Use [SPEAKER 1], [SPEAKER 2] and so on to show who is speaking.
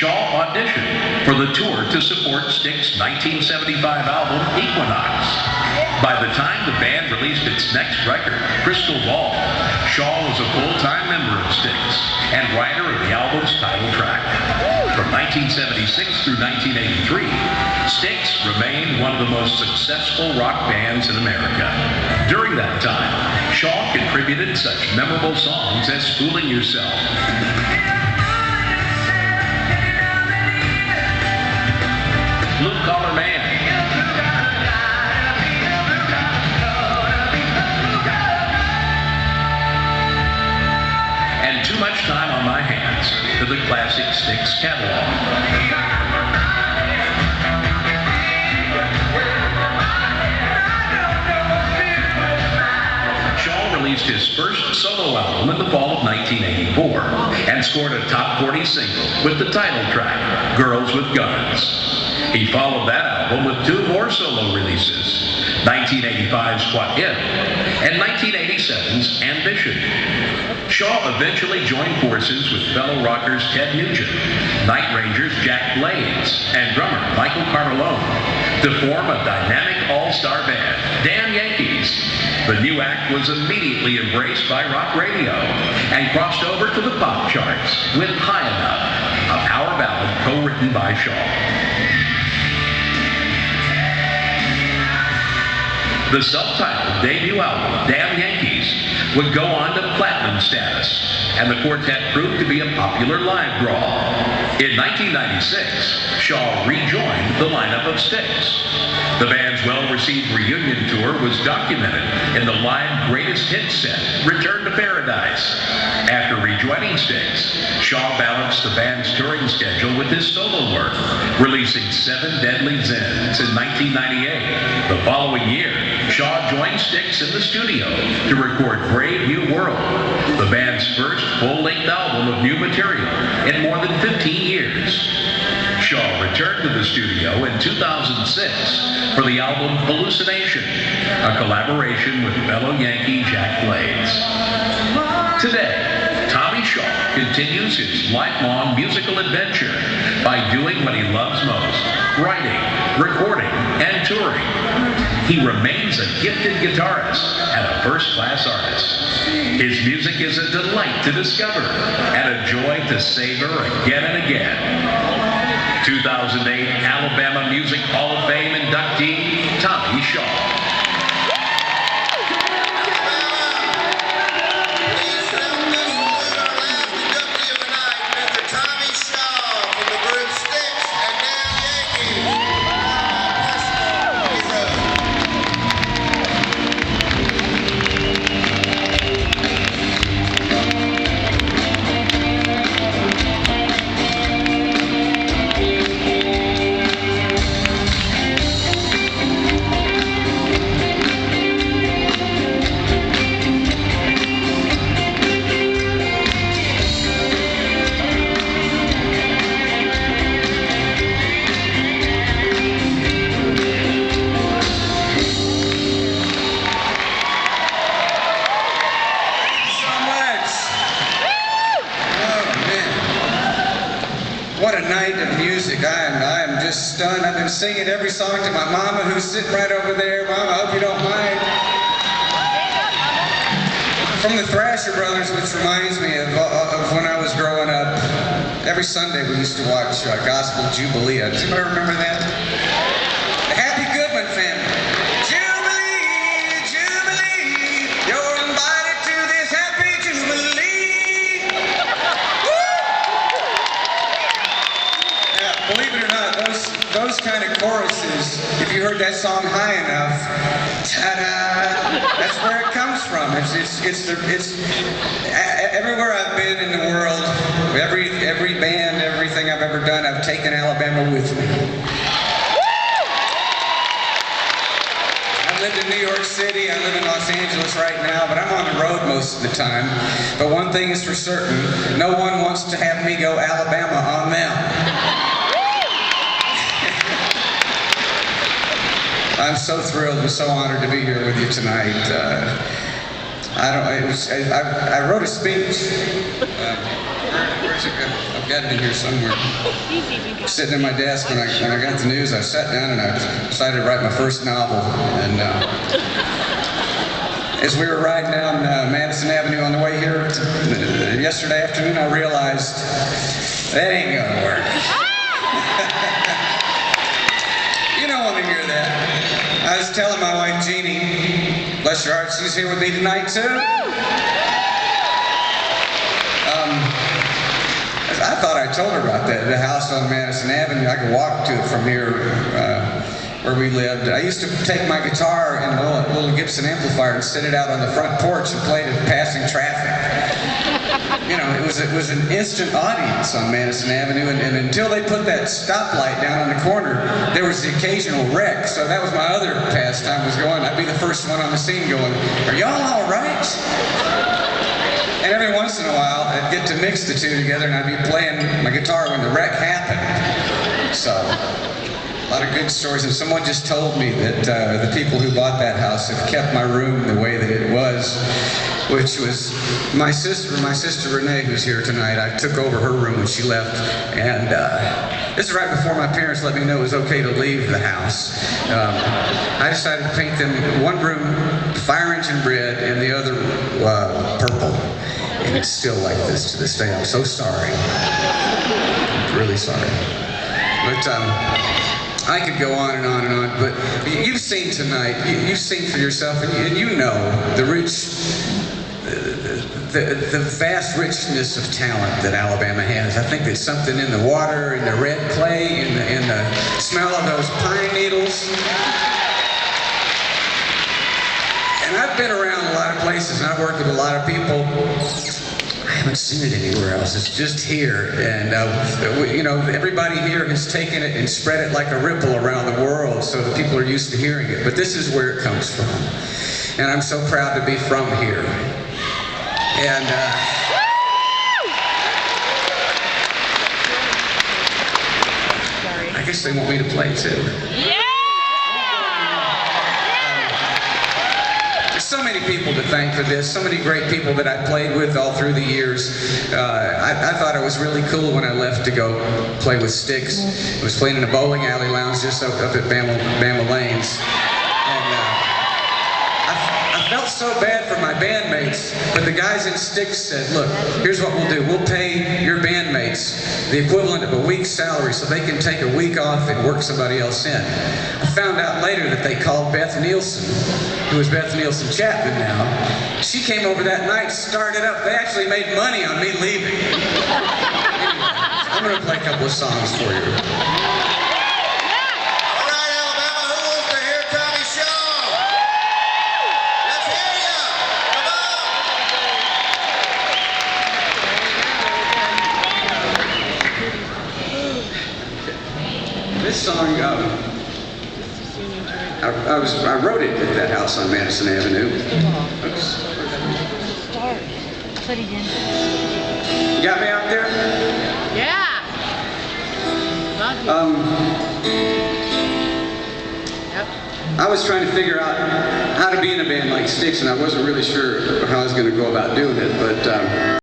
[SPEAKER 1] Shaw auditioned for the tour to support Styx's 1975 album, Equinox. By the time the band released its next record, Crystal Ball, Shaw was a full-time member of Styx and writer of the album's title track. From 1976 through 1983, Styx remained one of the most successful rock bands in America. During that time, Shaw contributed such memorable songs as Fooling Yourself, Blue Collar Man, and Too Much Time on My Hands to the classic Styx catalog. Released his first solo album in the fall of 1984 and scored a top 40 single with the title track, Girls with Guns. He followed that album with two more solo releases, 1985's What If and 1987's Ambition. Shaw eventually joined forces with fellow rockers Ted Nugent, Night Rangers Jack Blades, and drummer Michael Carmelone to form a dynamic all-star band, Damn Yankees. The new act was immediately embraced by rock radio and crossed over to the pop charts with High Enough, a power ballad co-written by Shaw. The self-titled debut album, Damn Yankees, would go on to platinum status, and the quartet proved to be a popular live draw. In 1996, Shaw rejoined the lineup of Styx. The band's well-received reunion tour was documented in the live greatest hits set, Return to Paradise. After rejoining Styx, Shaw balanced the band's touring schedule with his solo work, releasing 7 Deadly Zins in 1998. The following year, Shaw joined Styx in the studio to record Brave New World, the band's first full-length album of new material in more than 15 years. Shaw returned to the studio in 2006 for the album Hallucination, a collaboration with fellow Yankee Jack Blades. Today, Tommy Shaw continues his lifelong musical adventure by doing what he loves most, writing, recording, and touring. He remains a gifted guitarist and a first-class artist. His music is a delight to discover and a joy to savor again and again. 2008 Alabama Music Hall of Fame inductee, Tommy Shaw.
[SPEAKER 2] What a night of music. I am just stunned. I've been singing every song to my mama, who's sitting right over there. Mama, I hope you don't mind. From the Thrasher Brothers, which reminds me of when I was growing up. Every Sunday we used to watch Gospel Jubilee. Does anybody remember that? The Happy Goodman family. Jubilee, Jubilee, you're invited to this happy Jubilee. Believe it or not, those kind of choruses, if you heard that song high enough, ta-da, that's where it comes from. It's everywhere I've been in the world, every band, everything I've ever done, I've taken Alabama with me. I lived in New York City, I live in Los Angeles right now, but I'm on the road most of the time. But one thing is for certain, no one wants to have me go Alabama on them. I'm so thrilled and so honored to be here with you tonight. I wrote a speech. Where's I've got it in here somewhere. Sitting at my desk when I got the news, I sat down and I decided to write my first novel. And as we were riding down Madison Avenue on the way here yesterday afternoon, I realized that ain't gonna work. You don't want to hear that. I was telling my wife Jeannie, bless her heart, she's here with me tonight too. I thought I told her about that, the house on Madison Avenue. I could walk to it from here where we lived. I used to take my guitar in a little Gibson amplifier and sit it out on the front porch and play to passing traffic. You know, it was an instant audience on Madison Avenue, and until they put that stoplight down on the corner, there was the occasional wreck. So that was my other pastime, was going. I'd be the first one on the scene going, "Are y'all all right?" And every once in a while, I'd get to mix the two together, and I'd be playing my guitar when the wreck happened. So, a lot of good stories. And someone just told me that the people who bought that house have kept my room the way that it was, which was my sister Renee, who's here tonight. I took over her room when she left, and this is right before my parents let me know it was okay to leave the house. I decided to paint them one room fire engine red and the other purple. And it's still like this to this day. I'm so sorry. I'm really sorry. But I could go on and on and on. But you've seen tonight, you've seen for yourself, and you know the vast richness of talent that Alabama has. I think there's something in the water, in the red clay, in the smell of those pine needles. And I've been around a lot of places, and I've worked with a lot of people. I haven't seen it anywhere else. It's just here. And, you know, everybody here has taken it and spread it like a ripple around the world, so that people are used to hearing it. But this is where it comes from. And I'm so proud to be from here. And I guess they want me to play too. There's so many people to thank for this, so many great people that I played with all through the years. I thought it was really cool when I left to go play with Styx. I was playing in a bowling alley lounge just up at Bama Lanes. I felt so bad for my bandmates, but the guys in Styx said, "Look, here's what we'll do. We'll pay your bandmates the equivalent of a week's salary so they can take a week off and work somebody else in." I found out later that they called Beth Nielsen, who is Beth Nielsen Chapman now. She came over that night, started up. They actually made money on me leaving. Anyway, I'm going to play a couple of songs for you. This song, I wrote it at that house on Madison Avenue.
[SPEAKER 3] Start. Put it in.
[SPEAKER 2] You got me out there?
[SPEAKER 3] Yeah. Love you. Yep.
[SPEAKER 2] I was trying to figure out how to be in a band like Styx, and I wasn't really sure how I was going to go about doing it, but